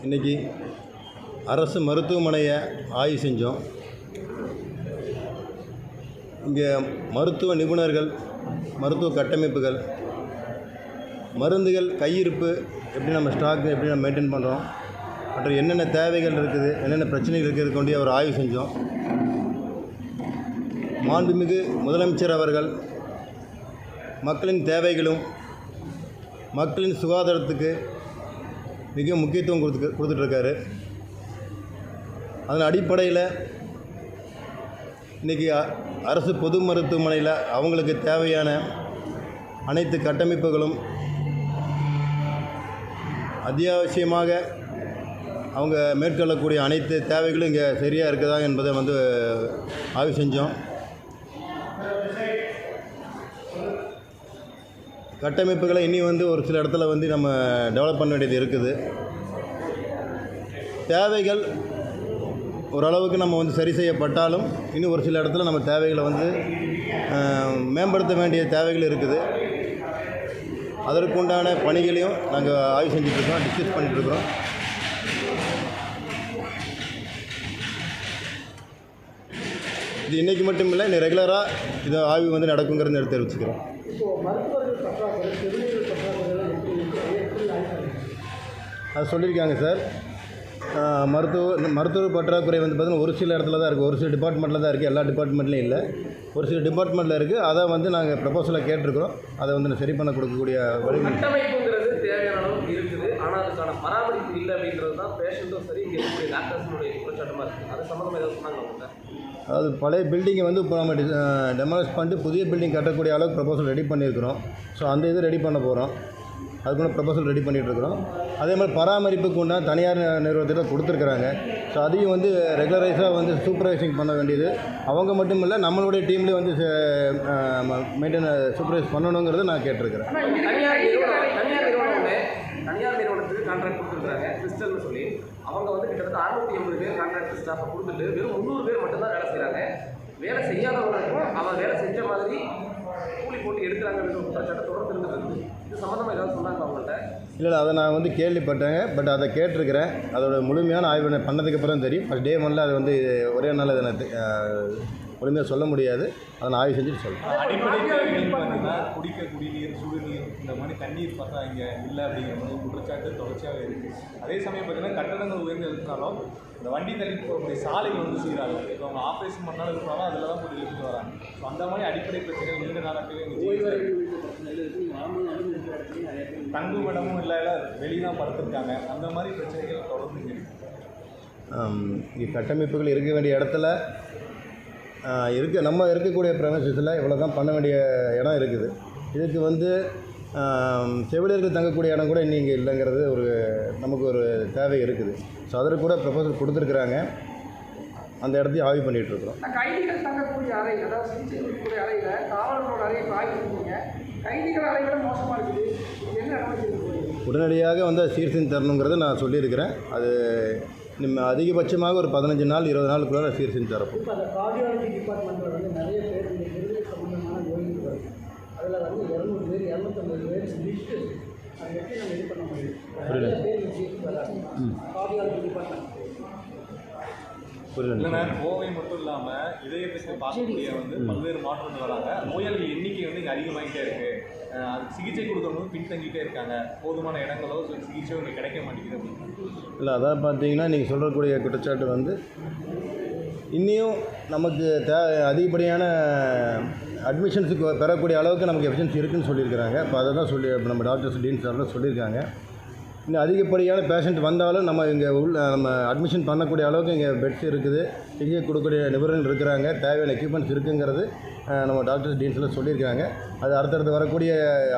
இன்றைக்கி அரசு மருத்துவமனையை ஆய்வு செஞ்சோம். இங்கே மருத்துவ நிபுணர்கள், மருத்துவ கட்டமைப்புகள், மருந்துகள், கையிருப்பு எப்படி நம்ம ஸ்டாக் எப்படி நம்ம மெயின்டைன் பண்ணுறோம், மற்றும் என்னென்ன தேவைகள் இருக்குது, என்னென்ன பிரச்சனைகள் இருக்கிறது கொண்டு அவர் ஆய்வு செஞ்சோம். மாண்புமிகு முதலமைச்சர் அவர்கள் மக்களின் தேவைகளும் மக்களின் சுகாதாரத்துக்கு மிக முக்கியத்துவம் கொடுத்துட்ருக்காரு. அதன் அடிப்படையில் இன்றைக்கி அரசு பொது மருத்துவமனையில் அவங்களுக்கு தேவையான அனைத்து கட்டமைப்புகளும் அத்தியாவசியமாக அவங்க மேற்கொள்ளக்கூடிய அனைத்து தேவைகளும் இங்கே சரியாக இருக்குதா என்பதை ஆய்வு செஞ்சோம். கட்டமைப்புகளை இனி ஒரு சில இடத்துல நம்ம டெவலப் பண்ண வேண்டியது இருக்குது. தேவைகள் ஓரளவுக்கு நம்ம சரி செய்யப்பட்டாலும் இன்னும் ஒரு சில இடத்துல நம்ம தேவைகளை மேம்படுத்த வேண்டிய தேவைகள் இருக்குது. அதற்குண்டான பணிகளையும் நாங்கள் ஆய்வு செஞ்சுட்ருக்கோம், டிஸ்கஸ் பண்ணிகிட்ருக்கிறோம். இது இன்றைக்கி மட்டும் இல்லை, இன்னும் ரெகுலராக இது ஆய்வு நடக்குங்கிறது எடுத்து தெரிவிச்சுக்கிறோம். அது சொல்லியிருக்காங்க சார். மருத்துவர் பற்றாக்குறை பார்த்தீங்கன்னா ஒரு சில இடத்துல தான் இருக்குது, ஒரு சில டிபார்ட்மெண்ட்டில் தான் இருக்குது, எல்லா டிபார்ட்மெண்ட்லையும் இல்லை, ஒரு சில டிபார்ட்மெண்ட்டில் இருக்குது. அதை நாங்கள் ப்ரப்போசலாக கேட்டிருக்கிறோம். அதை சரி பண்ண கொடுக்கக்கூடிய கட்டமைப்புங்கிறது தேவையான அளவுக்கு இருக்குது, ஆனால் அதுக்கான பராமரிப்பு இல்லை அப்படின்றது தான் பேஷண்ட்டும் சரி இங்கே இருக்கக்கூடிய டாக்டர்ஸுடைய குற்றச்சாட்டமாக இருக்குது. அது சம்மந்தமாக ஏதாவது சொன்னாங்க அவங்க? அது பழைய பில்டிங்கை இப்போ நம்ம டெமாலிஷ் பண்ணிட்டு புதிய பில்டிங் கட்டக்கூடிய அளவுக்கு ப்ரப்போசல் ரெடி பண்ணியிருக்கிறோம். ஸோ அந்த இது ரெடி பண்ண போகிறோம். அதுக்குள்ள ப்ரப்போசல் ரெடி பண்ணிகிட்ருக்குறோம். அதே மாதிரி பராமரிப்புக்கு உண்டான தனியார் நிறுவனத்தில் கொடுத்துருக்குறாங்க. ஸோ அதையும் ரெகுலரைஸாக சூப்பர்வைசிங் பண்ண வேண்டியது அவங்க மட்டும் இல்லை, நம்மளுடைய டீம்லேயே மெயின்டைன் சூப்பர்வைஸ் பண்ணணுங்கிறத நான் கேட்டிருக்கிறேன். தனியார் நிறுவனத்துக்கு கான்ட்ராக்ட் கொடுத்துருக்காங்க கிறிஸ்டல்னு சொல்லி. அவங்க கிட்டத்தட்ட 680 பேர் கான்ட்ராக்ட் ஸ்டாஃபை கொடுத்துட்டு வெறும் 300 பேர் மட்டும்தான் வேலை செய்கிறாங்க. வேலை செய்யாதவங்களுக்கும் அவன் வேலை செஞ்ச மாதிரி கூலி போட்டு எடுக்கிறாங்கன்ற குற்றச்சாட்டை தொடர்ந்து இருந்துருக்கு. இது சம்மந்தமாக ஏதாவது சொன்னாங்க அவங்கள்ட்ட? இல்லை, அதை நான் கேள்விப்பட்டேங்க. பட் அதை கேட்டிருக்கிறேன். அதோட முழுமையான ஆய்வு பண்ணதுக்கப்புறம் தெரியும். ஃபஸ்ட் டே ஒன்றில் அது ஒரே நாள் அதை முழுமையாக சொல்ல முடியாது. அதை நான் ஆய்வு செஞ்சுட்டு சொல்கிறேன். அடிப்படை தேவைகள் பார்த்தீங்கன்னா குடிக்க குடிநீர், சுடுநீர், இந்த மாதிரி தண்ணீர் பார்த்தா இங்கே இல்லை அப்படிங்கிற மாதிரி குற்றச்சாட்டு தொடர்ச்சியாகவே இருக்குது. அதே சமயம் பார்த்தீங்கன்னா கட்டடங்கள் உயர்ந்து இருந்தாலும் இந்த வண்டி தள்ளி போகக்கூடிய சாலைகள் சீராக இப்போ அவங்க ஆப்ரேஷன் பண்ணாலும் இருக்கிறாலும் அதில் தான் போட்டு இழுத்துட்டு வராங்க. ஸோ அந்த மாதிரி அடிப்படை பிரச்சனைகள் நீண்ட நாளாகவே தங்கும் இடமும் இல்லை, வெளியே தான் படுத்திருக்காங்க. அந்த மாதிரி பிரச்சனைகள் தொடர்ந்து இங்கே கட்டமைப்புகள் இருக்க வேண்டிய இடத்துல நம்ம இருக்கக்கூடிய ப்ரெமிசஸில் இவ்வளோ தான் பண்ண வேண்டிய இடம் இருக்குது. இதுக்கு செவிலியர்கள் தங்கக்கூடிய இடம் கூட இன்னும் இங்கே இல்லைங்கிறது நமக்கு ஒரு தேவை இருக்குது. ஸோ அதற்கு கூட ப்ரொபோசல் கொடுத்துருக்குறாங்க. அந்த இடத்தையும் ஆய்வு பண்ணிகிட்ருக்குறோம். கைதிகள் தங்கக்கூடிய அறை, அதாவது சிகிச்சை கொடுக்கக்கூடிய அறையில் காவலர்களோட அறையை ஆய்வு பண்ணுவீங்க. கைதிகள் அறைகளை மோசமாக இருக்குது, என்ன நடவடிக்கை? உடனடியாக சீர்திருத்தம் தரணுங்கிறத நான் சொல்லியிருக்கிறேன். அது அதிகபட்சமாக ஒரு 15 நாள் 20 நாளுக்குள்ளே சீர் செஞ்சு தரப்போம். இப்போ அந்த கார்டியாலஜி டிபார்ட்மெண்ட்டில் நிறைய பேர் இந்த பெருவிலை சம்பந்தமான நோய்கள் வருது. அதில் 200 பேர் 250 பேர் லிஸ்ட்டு அதை எப்படி நம்ம இது பண்ண முடியும்? நிறைய பேர் கார்டியாலஜி டிபார்ட்மெண்ட் இல்லைன்னா கோவை மட்டும் இல்லாமல் இதயத்தை பார்க்கக்கூடிய பல்வேறு மாற்றங்கள் வராங்க. நோயாளிகள் எண்ணிக்கை இங்கே அதிகமாகிட்டே இருக்குது. அது சிகிச்சை கொடுக்கறவங்க பின்தங்கிட்டே இருக்காங்க. போதுமான இடங்களோ சிகிச்சையோ இங்கே கிடைக்க மாட்டேங்குது அப்படின்னு. இல்லை, அதான் பார்த்தீங்கன்னா நீங்கள் சொல்லக்கூடிய குற்றச்சாட்டு இன்னும் நமக்கு அதிகப்படியான அட்மிஷன்ஸுக்கு பெறக்கூடிய அளவுக்கு நமக்கு எஃபிஷியன்சி இருக்குதுன்னு சொல்லியிருக்கிறாங்க. இப்போ அதை தான் நம்ம டாக்டர்ஸ் டீன் சார்லாம் சொல்லியிருக்காங்க. இன்னும் அதிகப்படியான பேஷண்ட் வந்தாலும் நம்ம இங்கே நம்ம அட்மிஷன் பண்ணக்கூடிய அளவுக்கு இங்கே பெட்ஸ் இருக்குது, சிகிச்சை கொடுக்கக்கூடிய நிபுணர்கள் இருக்கிறாங்க, தேவையான எக்யூப்மெண்ட்ஸ் இருக்குங்கிறது நம்ம டாக்டர்ஸ் டீன்ஸ்லாம் சொல்லியிருக்காங்க. அது அடுத்தடுத்து வரக்கூடிய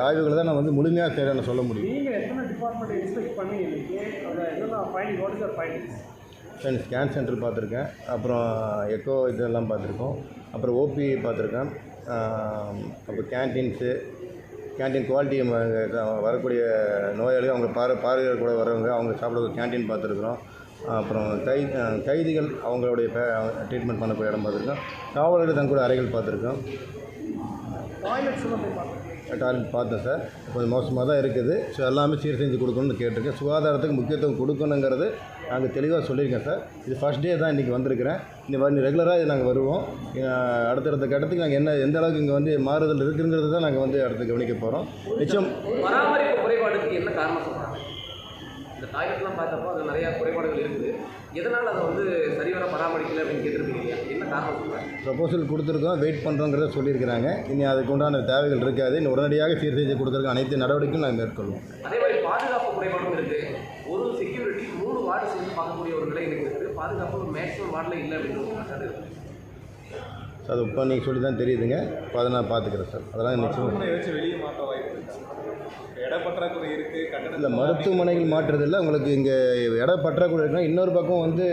ஆய்வுகளை தான் நான் முழுமையாக செய்கிறேன்னு சொல்ல முடியும். நீங்கள் எத்தனை டிபார்ட்மெண்ட் எக்ஸ்பெக்ட் பண்ணி ஸ்கேன் சென்டர் பார்த்துருக்கேன், அப்புறம் எக்கோ இதெல்லாம் பார்த்துருக்கோம், அப்புறம் ஓபி பார்த்துருக்கேன், அப்புறம் கேன்டீன் குவாலிட்டி வரக்கூடிய நோயாளிகள் அவங்க பார்வையாளர் கூட வரவங்க அவங்க சாப்பிட கேன்டீன் பார்த்துருக்குறோம். அப்புறம் கைதிகள் அவங்களுடைய ட்ரீட்மெண்ட் பண்ணக்கூடிய இடம் பார்த்துருக்கோம். காவலர்கள் தங்கக்கூடிய அறைகள் பார்த்துருக்கோம். டாய்லெட்ஸ் எல்லாம் போய் பார்த்துருக்கோம். டாய்லெட் பார்த்தேன் சார். கொஞ்சம் மோசமாக தான் இருக்குது. ஸோ எல்லாமே சீர் செஞ்சு கொடுக்கணும்னு கேட்டிருக்கேன். சுகாதாரத்துக்கு முக்கியத்துவம் கொடுக்கணுங்கிறது நாங்கள் தெளிவாக சொல்லியிருக்கேன் சார். இது ஃபஸ்ட் டே தான் இன்றைக்கி வந்திருக்கிறேன். இந்த ரெகுலராக இது நாங்கள் வருவோம். அடுத்தடுத்த கட்டத்துக்கு நாங்கள் எந்த அளவுக்கு இங்கே வந்து மாறுதல் இருக்குங்கிறது தான் நாங்கள் வந்து அடுத்து கவனிக்க போகிறோம். நிச்சயம் பராமரிப்பு குறைபாடுக்கு என்ன காரணம் சொல்கிறாங்க? இந்த டாய்லெட்லாம் பார்த்தப்போ அது நிறையா குறைபாடுகள் இருக்குது. எதனால் அதை வந்து சரிவர பராமரிக்கலை அப்படின்னு கேட்டிருக்கீங்க. என்ன காரணம் சொல்கிறாங்க? ப்ரொபோசல் கொடுத்துருக்கோம், வெயிட் பண்ணுறோங்கிறத சொல்லியிருக்கிறாங்க. இனி அதுக்கு உண்டான தேவைகள் இருக்காது. இன்னும் உடனடியாக சீர் செய்து கொடுத்துருக்க அனைத்து நடவடிக்கையும் நாங்கள் மேற்கொள்வோம். அதே மாதிரி பாதுகாப்பு குறைபாடும் இருக்குது. ஒரு செக்யூரிட்டி 3 வார்டு சேர்ந்து பார்க்கக்கூடிய ஒரு நிலை எனக்கு இருக்குது. பாதுகாப்பு மேக்ஸிமம் வார்டில் இல்லை அப்படின்னு ஒரு குற்றச்சாட்டு இருக்குது. அது இப்போ நீங்கள் சொல்லி தான் தெரியுதுங்க. இப்போ அதை நான் பார்த்துக்கிறேன் சார். அதெல்லாம் நிச்சயம் ஏதாச்சும் வெளியே மாற்ற வாய்ப்பு இருக்கா? இட பற்றாக்குறை இருக்குது, இல்லை கட்டணத்தில் மருத்துவமனைகள் மாற்றுறதில்லை. உங்களுக்கு இங்கே இட பற்றாக்குறை இருக்குன்னா இன்னொரு பக்கம் வந்து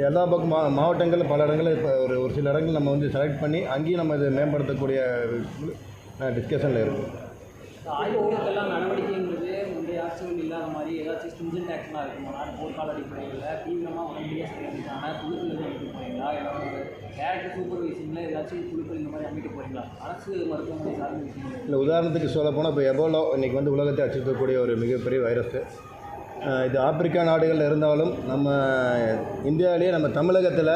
எல்லா பக்கம் மாவட்டங்களில் பல இடங்களில் இப்போ ஒரு சில இடங்கள் நம்ம வந்து செலக்ட் பண்ணி அங்கேயும் நம்ம இதை மேம்படுத்தக்கூடிய டிஸ்கஷனில் இருக்கும். ஆய்வுகளுக்கெல்லாம் நடவடிக்கைங்கிறது முந்தைய ஆட்சிகள் இல்லாத மாதிரி ஏதாச்சும் ஸ்ட்ரிஞ்சன்ட் ஆக்ஷனாக இருக்குமா? போர்க்கால அடிப்படையில் தீவிரமாக உடனடியாக செயல்படுறாங்க குழுக்கள் அமைக்க போகிறீங்களா? ஏதாவது டேரக்டர் சூப்பர்வைசிங்கில் ஏதாச்சும் குழுக்கள் இந்த மாதிரி அமைக்க போகிறீங்களா? அரசு மருத்துவமனை சார்ந்த விஷயங்கள் இல்லை, உதாரணத்துக்கு சொல்ல போனால் இப்போ எபோலா இன்றைக்கி வந்து உலகத்தை அச்சுறுத்தக்கூடிய ஒரு மிகப்பெரிய வைரஸு. இது ஆப்பிரிக்கா நாடுகளில் இருந்தாலும் நம்ம இந்தியாவிலேயே நம்ம தமிழகத்தில்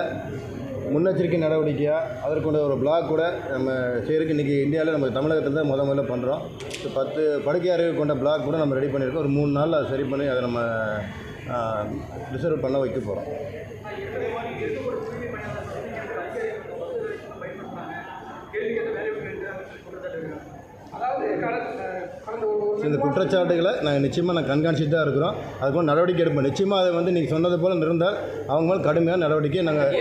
முன்னெச்சரிக்கை நடவடிக்கையாக அதற்குள்ள ஒரு பிளாக் கூட நம்ம செய்கிறதுக்கு இன்றைக்கி இந்தியாவில் நம்ம தமிழகத்தில் தான் முதல்ல பண்ணுறோம். 10 படுக்கை அறைகள் கொண்ட பிளாக் கூட நம்ம ரெடி பண்ணியிருக்கோம். ஒரு 3 நாளில் அதை சரி பண்ணி அதை நம்ம ரிசர்வ் பண்ண வைக்க போகிறோம். இந்த குற்றச்சாட்டுகளை நாங்கள் நிச்சயமாக கண்காணிச்சுட்டு தான் இருக்கிறோம். அதுக்கு நடவடிக்கை எடுப்போம். நிச்சயமாக அதை வந்து நீங்கள் சொன்னது போல் இருந்தால் அவங்க மேலே கடுமையான நடவடிக்கை நாங்கள்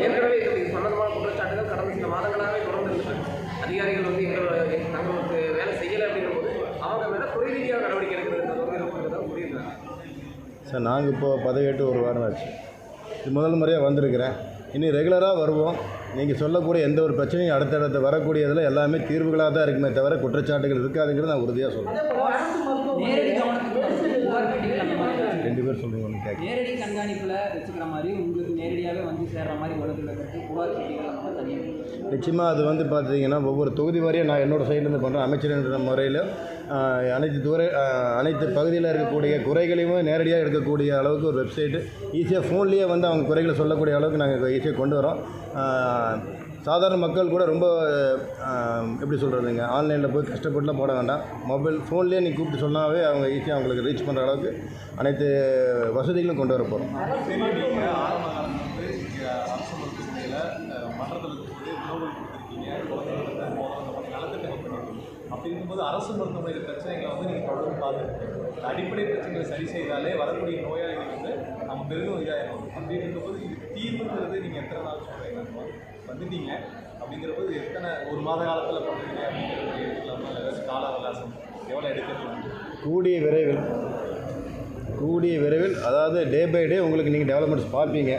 ஏற்கனவே இது சம்பந்தமான குற்றச்சாட்டுகள் கடந்த சில மாதங்களாகவே தொடர்ந்து இருக்குது. அதிகாரிகள் வந்து தங்களுக்கு வேலை செய்யலை அப்படிங்கும்போது அவங்க மேலே துறை ரீதியாக நடவடிக்கை எடுக்கிறதுதான் புரியுறாங்க சார். நாங்கள் இப்போ பதவியேற்று 1 வாரம் ஆச்சு. இது முதல் முறையாக வந்திருக்கிறேன். இனி ரெகுலராக வருவோம். நீங்கள் சொல்லக்கூடிய எந்த ஒரு பிரச்சனையும் அடுத்தடுத்து வரக்கூடியதில் எல்லாமே தீர்வுகளாக தான் இருக்குமே தவிர குற்றச்சாட்டுகள் இருக்காதுங்கிறது நான் உறுதியாக சொல்கிறேன். நேரடி கவனத்துக்கு 2 பேர் சொல்லுங்க ஒன்று கேட்க. நேரடி கண்காணிப்பில் வச்சுக்கிற மாதிரி உங்களுக்கு நேரடியாகவே வந்து சேர்கிற மாதிரி உலகத்தில் புகார் செய்திகள் அந்த மாதிரி தனியாக நிச்சயமாக அது வந்து பார்த்தீங்கன்னா ஒவ்வொரு தொகுதி வாரியாக நான் என்னோடய சைட்லேருந்து பண்ணுறேன். அமைச்சர் என்ற முறையில் அனைத்து பகுதியில் இருக்கக்கூடிய குறைகளையும் நேரடியாக எடுக்கக்கூடிய அளவுக்கு ஒரு வெப்சைட்டு ஈஸியாக ஃபோன்லேயே வந்து அவங்க குறைகளை சொல்லக்கூடிய அளவுக்கு நாங்கள் ஈஸியாக கொண்டு வரோம். சாதாரண மக்கள் கூட ரொம்ப எப்படி சொல்கிறதுங்க, ஆன்லைனில் போய் கஷ்டப்பட்டுலாம் போட வேண்டாம். மொபைல் ஃபோன்லேயே நீங்கள் கூப்பிட்டு சொன்னாவே அவங்க ஈஸியாக அவங்களுக்கு ரீச் பண்ணுற அளவுக்கு அனைத்து வசதிகளும் கொண்டு வர போகிறோம். நீங்கள் ஆரம்ப காலத்தில் வந்து அரசு மருத்துவமனையில் மன்றத்தில் இருக்கக்கூடிய உணவுகள் கொடுத்துருக்கீங்க, குழந்தைகளுக்கு நலத்திட்டங்கள் பண்ணியிருக்கீங்க. அப்படி இருக்கும்போது அரசு மருத்துவமனையில் பிரச்சனைகளை வந்து நீங்கள் தொடர்ந்து பார்த்துருக்கீங்க. அடிப்படை பிரச்சனைகளை சரி செய்தாலே வரக்கூடிய நோயாளிகள் வந்து நம்ம பெரிதும் இதாகிடும். அப்படி இருக்கும்போது இது தீர்வுங்கிறது நீங்கள் எத்தனை நாள் சொல்கிறீங்க வந்துட்டீங்க அப்படிங்கிறபோது எத்தனை 1 மாத காலத்தில் பண்ணுறீங்க அப்படிங்கிறது எடுக்கலாமா? ஏதாச்சும் கால அவகாசம் எவ்வளோ எடுக்கலாம்? கூடிய விரைவில் அதாவது டே பை டே உங்களுக்கு நீங்கள் டெவலப்மெண்ட்ஸ் பார்ப்பீங்க.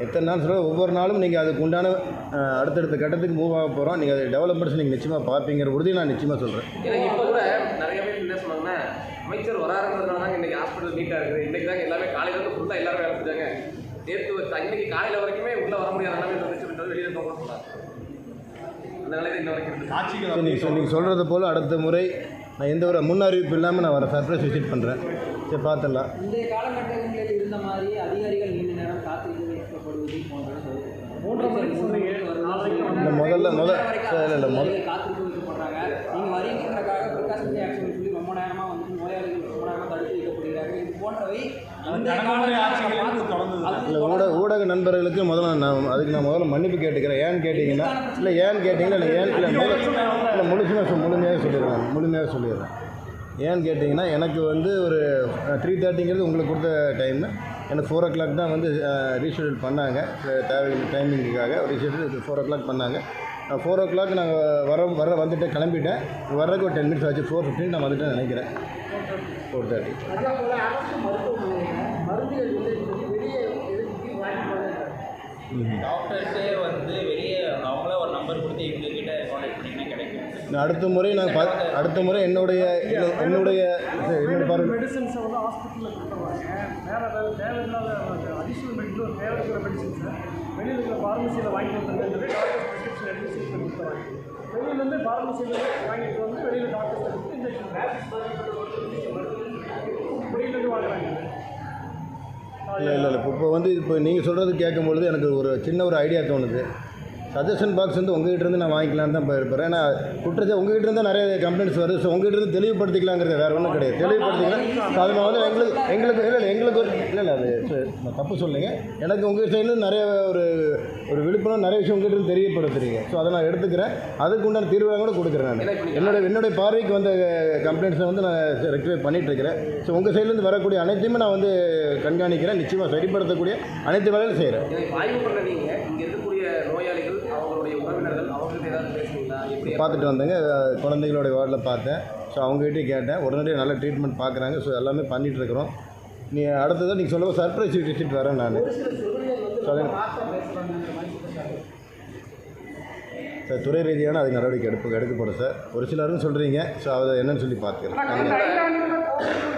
எத்தனை நாள் சொல்ல ஒவ்வொரு நாளும் நீங்கள் அதுக்கு உண்டான அடுத்தடுத்த கட்டத்துக்கு மூவ் ஆக போகிறோம். நீங்கள் அது டெவலப்மெண்ட்ஸ் நீங்கள் நிச்சயமாக பார்ப்பீங்கிற உறுதி நான் நிச்சயமாக சொல்கிறேன். எனக்கு இப்போ கூட நிறைய பேர் என்ன சொன்னாங்கன்னா, அமைச்சர் வராருங்கிறதுனால தான் இன்றைக்கி ஹாஸ்பிட்டல் நீட்டாக இருக்குது. இன்றைக்கி தாங்க எல்லாமே காலையிலேருந்து ஃபுல்லாக எல்லாரும் வேலை செஞ்சாங்க. நேற்று இன்றைக்கி காலையில் வரைக்குமே உள்ளே வர முடியாத எல்லாமே இருந்துச்சு. வெளியில் இருந்தவங்க சொன்னாங்க. அந்த நிலையில் இன்ன வரைக்கும் இருக்குது. காட்சிகள் நீங்கள் சொல்கிறது போல் அடுத்த முறை நான் எந்த ஒரு முன் அறிவிப்பு இல்லாமல் நான் வர சர்ப்ரைஸ் விசிட் பண்ணுறேன். சரி, பார்த்துடலாம். இந்த காலகட்டங்களில் இருந்த மாதிரி அதிகாரிகள் நீண்ட நேரம் காத்திருக்க வைக்கப்படுவது போன்றது காத்திருக்க வைக்கப்படுறாங்க. நீங்கள் வரீங்கிறதுக்காக ப்ரிகாஷனரி ஆக்ஷன் சொல்லி ரொம்ப நேரமாக வந்து நோயாளிகள் ரொம்ப நேரமாக தடுத்து வைக்கப்படுகிறார்கள். இது போன்றவை ஊடக நண்பர்களுக்கு முதல்ல நான் முதல்ல மன்னிப்பு கேட்டுக்கிறேன். ஏன்னு கேட்டிங்கன்னா முழுமையாக சொல்லிடுறேன். ஏன்னு கேட்டிங்கன்னா எனக்கு வந்து ஒரு 3:30ங்கிறது உங்களுக்கு கொடுத்த டைமு. எனக்கு 4 o'clock தான் வந்து ரீஷெடியூல் பண்ணாங்க. தேவையான டைமிங்குக்காக ரீஷெடியூல் 4 o'clock பண்ணாங்க. 4 o'clock நாங்கள் வந்துட்டு கிளம்பிட்டேன். வர்றதுக்கு ஒரு 10 minutes ஆச்சு. 4:15 நான் வந்துட்டேன்னு நினைக்கிறேன். 4:30. அதே போல் அரசு மருத்துவமனையில் மருந்துகள் வெளியே டாக்டர்ஸே வந்து வெளியே அவங்களே ஒரு நம்பர் கொடுத்து எங்ககிட்ட கான்டாக்ட் பண்ணிங்கன்னா கிடைக்கும். அடுத்த முறை என்னுடைய மெடிசன்ஸை வந்து ஹாஸ்பிட்டலில் கொடுத்துருவாங்க. வேறு ஏதாவது தேவையில்லாத அடிஷ்னல் மெடிசன்ஸை வெளியில் இருக்கிற ஃபார்மசியில் வாங்கி கொடுத்துருங்க. ப்ரிஸ்கிரிப்ஷன் எடுத்து சீல் பண்ணி கொடுத்துறாங்க. வெளியிலேருந்து ஃபார்மசியில் வாங்கிட்டு வந்து வெளியில் டாக்டர்ஸ் எடுத்து இன்ஜெக்ஷன் வெளியிலேருந்து வாங்குறாங்க. இல்லை இப்போ வந்து இப்போ நீங்கள் சொல்கிறது கேட்கும்பொழுது எனக்கு ஒரு சின்ன ஒரு ஐடியா தோணுது. சஜஷன் பாக்ஸ் வந்து உங்ககிட்ட இருந்து நான் வாங்கிக்கலான்னு தான் இருப்பேன். ஏன்னா குற்றத்தை உங்ககிட்ட இருந்தால் நிறைய கம்ப்ளைண்ட்ஸ் வருது. ஸோ உங்ககிட்ட இருந்து தெளிவுபடுத்திக்கலாங்கிறது வேறு ஒன்றும் கிடையாது. தெளிவுபடுத்திக்கலாம். ஸோ அதில் வந்து எங்களுக்கு ஒரு இல்லை அது நான் தப்பு சொல்லுங்க. எனக்கு உங்கள் சைட்லேருந்து நிறைய ஒரு விழுப்புரம் நிறைய விஷயம் உங்ககிட்ட இருந்து தெரியப்படுத்துறீங்க. ஸோ அதை நான் எடுத்துக்கிறேன். அதுக்கு உண்டான தீர்வாக கூட கொடுக்குறேன். நான் என்னுடைய பார்வைக்கு வந்த கம்ப்ளைண்ட்ஸை வந்து நான் ரெக்டிஃபை பண்ணிகிட்ருக்கிறேன். ஸோ உங்கள் சைட்லேருந்து வரக்கூடிய அனைத்தையுமே நான் வந்து கண்காணிக்கிறேன். நிச்சயமாக சரிப்படுத்தக்கூடிய அனைத்து வேலையும் செய்கிறேன். ஆய்வு பண்ண நீங்கள் இங்கே இருக்கக்கூடிய நோயாளிகள் அவங்களுடைய உறவினர்கள் அவங்களுக்கு ஏதாவது பேசுவீங்களா? எப்படி பார்த்துட்டு வந்தேங்க. குழந்தைகளுடைய வார்டில் பார்த்தேன். ஸோ அவங்ககிட்டயும் கேட்டேன். உடனடியாக நல்ல ட்ரீட்மெண்ட் பார்க்குறாங்க. ஸோ எல்லாமே பண்ணிகிட்ருக்குறோம். நீ அடுத்ததாக நீங்கள் சொல்லுவோம் சர்ப்ரைஸ் விசிட் வரேன் நான். சார் துறை ரீதியான அதுக்கு நடவடிக்கை எடுக்கப்படும் சார். ஒரு சிலரும் சொல்கிறீங்க. ஸோ அதை என்னன்னு சொல்லி பார்த்துக்கிறேன்.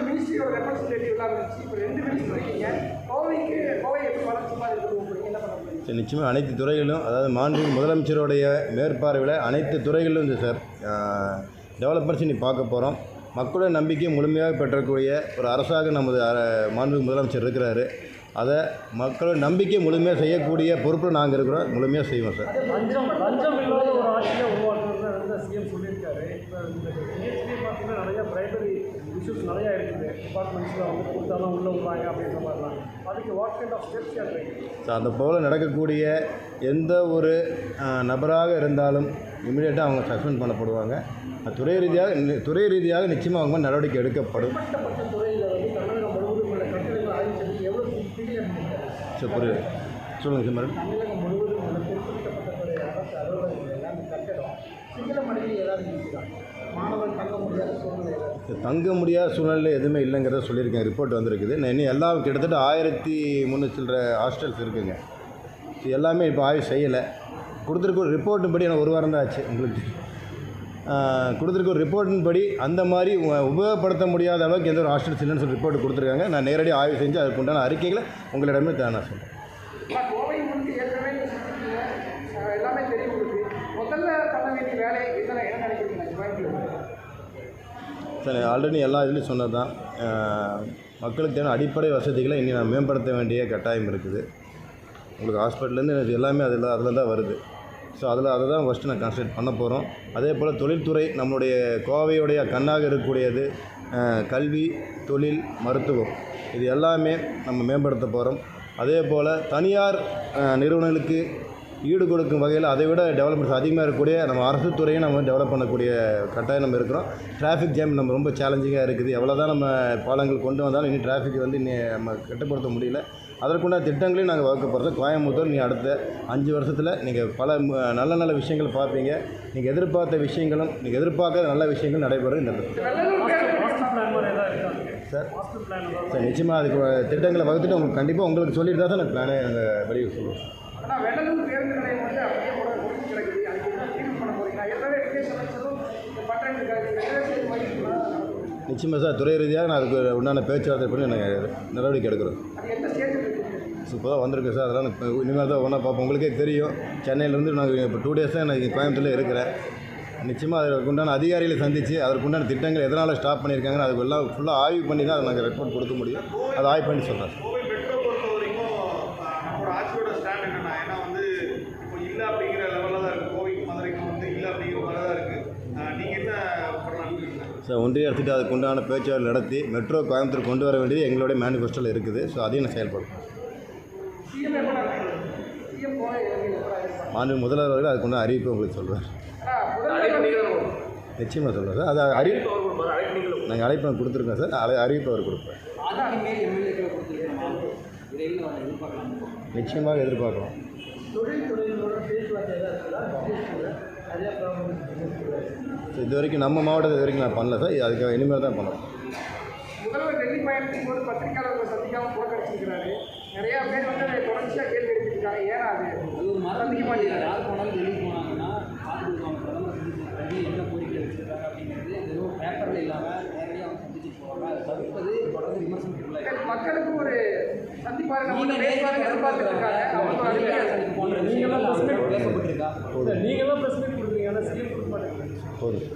மினிஸ்ட்ரியோட ரெப்ரஸன்டேட்டிவ்லாம் இருந்துச்சு. இப்போ 2 மினிஸ்டர் இருக்கீங்க. கோவை எப்படி வளர்ச்சி மாதிரி இருக்குது என்ன பண்ண முடியும்? சார் நிச்சயமாக அனைத்து துறைகளிலும், அதாவது மாண்பு முதலமைச்சருடைய மேற்பார்வையில் அனைத்து துறைகளிலும் இந்த சார் டெவலப்மெண்ட்ஸ் இனி பார்க்க போகிறோம். மக்களோட நம்பிக்கையை முழுமையாக பெற்றக்கூடிய ஒரு அரசாக நமது மாண்பு முதலமைச்சர் இருக்கிறாரு. அதை மக்களோட நம்பிக்கை முழுமையாக செய்யக்கூடிய பொறுப்பில் நாங்கள் இருக்கிறோம். முழுமையாக செய்வோம் சார். லஞ்சம் இல்லாத ஒரு ஆட்சியை உருவாக்குறது சிஎம் சொல்லியிருக்காரு. இப்போ இந்த பிஹெச்டி பார்த்தீங்கன்னா நிறைய பிரைமரி இஷ்யூஸ் நிறையா இருக்குது. டிபார்ட்மெண்ட்ஸில் வந்து கொடுத்தா தான் உள்ளே விடுறாங்க அப்படின்ற மாதிரிலாம். அதுக்கு வாட் கைண்ட் ஆஃப் ஸ்டெப்ஸ் எடுக்கிறீங்க? ஸோ அந்த போல் நடக்கக்கூடிய எந்த ஒரு நபராக இருந்தாலும் இமீடியட்டாக அவங்க சஸ்பெண்ட் பண்ணப்படுவாங்க. துறை ரீதியாக நிச்சயமாக அவங்க நடவடிக்கை எடுக்கப்படும். துறையில் வந்து தமிழகம் முழுவதும் உள்ள கட்டடங்கள் ஆய்வு செய்து எவ்வளோ ஸோ புரியுது. சொல்லுங்கள் சார் மேடம். தமிழகம் முழுவதும் உள்ள பிற்படுத்தப்பட்ட துறை அரசு அலுவலகங்கள் அந்த கட்டடம் சிங்களமடையில் ஏதாவது இருக்கிறாங்க. மாணவர்கள் தங்க முடியாத சூழ்நிலை ஏதாவது தங்க முடியாத சூழ்நிலை எதுவுமே இல்லைங்கிறத சொல்லியிருக்கேன். ரிப்போர்ட் வந்திருக்குது. நான் இன்னும் எல்லாம் கிட்டத்தட்ட 1300 சில்லற ஹாஸ்டல்ஸ் இருக்குதுங்க. ஸோ எல்லாமே இப்போ ஆய்வு செய்யலை. கொடுத்துருக்க ஒரு ரிப்போர்ட்டின் படி எனக்கு 1 வாரம் தான் ஆச்சு. உங்களுக்கு கொடுத்துருக்க ஒரு ரிப்போர்ட்டின் படி அந்த மாதிரி உபயோகப்படுத்த முடியாத அளவுக்கு எந்த ஒரு ஹாஸ்டல்ஸ் இல்லைன்னு சொல்லி ரிப்போர்ட் கொடுத்துருக்காங்க. நான் நேரடியாக ஆய்வு செஞ்சு அதுக்கு உண்டான அறிக்கைகளை உங்களிடமே நான் சொல்கிறேன். கோவை உங்களுக்கு ஏற்கனவே எல்லாமே தெரியும். உங்களுக்கு முதல்ல பண்ண வேண்டிய வேலை என்ன நினைக்கிறீங்க? சார் ஆல்ரெடி எல்லா இதுலேயும் சொன்னது தான். மக்களுக்கு தேவையான அடிப்படை வசதிகளை இனி நான் மேம்படுத்த வேண்டிய கட்டாயம் இருக்குது. உங்களுக்கு ஹாஸ்பிட்டல்லேருந்து எல்லாமே அதில் தான் வருது. ஸோ அதை தான் ஃபஸ்ட்டு நான் கான்சன்ட்ரேட் பண்ண போகிறோம். அதே போல் தொழில்துறை நம்மளுடைய கோவையுடைய கண்ணாக இருக்கக்கூடியது கல்வி, தொழில், மருத்துவம் இது எல்லாமே நம்ம மேம்படுத்த போகிறோம். அதே போல் தனியார் நிறுவனங்களுக்கு ஈடு கொடுக்கும் வகையில் அதை விட டெவலப்மெண்ட்ஸ் அதிகமாக இருக்கக்கூடிய நம்ம அரசு துறையும் நம்ம டெவலப் பண்ணக்கூடிய கட்டாயம் நம்ம இருக்கிறோம். டிராஃபிக் ஜாம் நம்ம ரொம்ப சேலஞ்சிங்காக இருக்குது. எவ்வளோ தான் நம்ம பாலங்கள் கொண்டு வந்தாலும் இன்னும் டிராஃபிக் வந்து நம்ம கட்டுப்படுத்த முடியல. அதற்குண்டான திட்டங்களையும் நாங்கள் வகுக்க போகிறோம். கோயம்புத்தூர் நீ அடுத்த 5 வருஷத்தில் நீங்கள் பல நல்ல விஷயங்கள் பார்ப்பீங்க. நீங்கள் எதிர்பார்த்த விஷயங்களும் நீங்கள் எதிர்பார்க்காத நல்ல விஷயங்களும் நடைபெறும். இந்த சார் நிச்சயமாக அதுக்கு திட்டங்களை வகுத்துட்டு உங்களுக்கு கண்டிப்பாக உங்களுக்கு சொல்லிட்டு தான் சார் நான் பிளானே நாங்கள் வெளியே சொல்லுவோம். நிச்சயமாக சார் துறை ரீதியாக நான் அதுக்கு உண்டான பேச்சுவார்த்தை பண்ணி நாங்கள் நடவடிக்கை எடுக்கிறோம். இப்போ தான் வந்திருக்கு சார். அதெல்லாம் இப்போ இனிமேல் தான் ஒன்றா பார்ப்போம். உங்களுக்கே தெரியும் சென்னையிலேருந்து நாங்கள் இப்போ 2 டேஸ் தான் நான் கோயம்புத்தூரில் இருக்கிறேன். நிச்சயமாக அதற்கு உண்டான அதிகாரிகளை சந்தித்து அதற்கு உண்டான திட்டங்கள் எதனால் ஸ்டாப் பண்ணியிருக்காங்கன்னு அதுக்கு எல்லாம் ஃபுல்லாக ஆய்வு பண்ணி தான் அதை நாங்கள் ரிப்போர்ட் கொடுக்க முடியும். அதை ஆய்வு பண்ணி சொல்கிறேன். கோவை மெட்ரோ பொறுத்த வரைக்கும் நம்மளோட ஆட்சியோட ஸ்டாண்ட் என்னென்னா, ஏன்னா வந்து இப்போ இல்லை அப்படிங்கிற லெவலில் தான் இருக்குது. கோவைக்கு மதுரைக்கு வந்து இல்லை அப்படிங்கிற மாதிரி தான் இருக்குது. நீங்கள் என்ன பண்ணலான்னு சார் ஒன்றிய அரசுக்கு அதுக்கு உண்டான பேச்சுவார்த்தை நடத்தி மெட்ரோ கோயம்புத்தூர் கொண்டு வர வேண்டியது எங்களுடைய மேனிஃபெஸ்டோவில் இருக்குது. ஸோ அதையும் நான் செயல்படும். மாண்பு முதல்வர் அவர்கள் அதுக்கு உண்டான அறிவிப்பு உங்களுக்கு சொல்லுவேன். நிச்சயமாக சொல்லுவேன் சார். அது அறிவிப்பு நாங்கள் அழைப்பு கொடுத்துருக்கோம் சார். அறிவிப்பு அவர் கொடுப்பேன். நிச்சயமாக எதிர்பார்க்கலாம். இது வரைக்கும் நம்ம மாவட்டத்தில் இது வரைக்கும் நான் பண்ணல சார். அதுக்கு இனிமேல் தான் பண்ணலாம். முதல்வர் டெல்லி பயணத்தின் போது பத்திரிகையாளர்கள் சந்திக்காமல் புறக்கணிச்சிருக்கிறாரு. நிறையா பேர் வந்து அதை தொடர்ச்சியாக கேள்வி எடுத்துருக்காங்க. ஏன்னா அது சந்திக்க மாட்டேங்கிறாங்க. யார் போனாலும் டெல்லி போனாங்கன்னா பார்த்துருக்காங்க பிரதமர் சந்திச்சு என்ன கோரிக்கை வச்சுருக்காங்க அப்படிங்கிறது வெறும் பேப்பரில் இல்லாமல் நேரடியாக அவங்க சந்திச்சு போவாங்க. அதை தவிர்ப்பது தொடர்ந்து விமர்சனத்துக்குள்ள மக்களுக்கு ஒரு சந்திப்பாக நம்ம பேசுவாங்க எதிர்பார்த்துட்டு இருக்காங்க. அவங்க போன்ற விஷயங்கள் பேசப்பட்டிருக்கா? இல்லை நீங்களாம் ப்ரெஸ் மீட் கொடுக்குறீங்க ஆனால் சிஎம் கொடுக்க மாட்டேங்கிறீங்க போதும்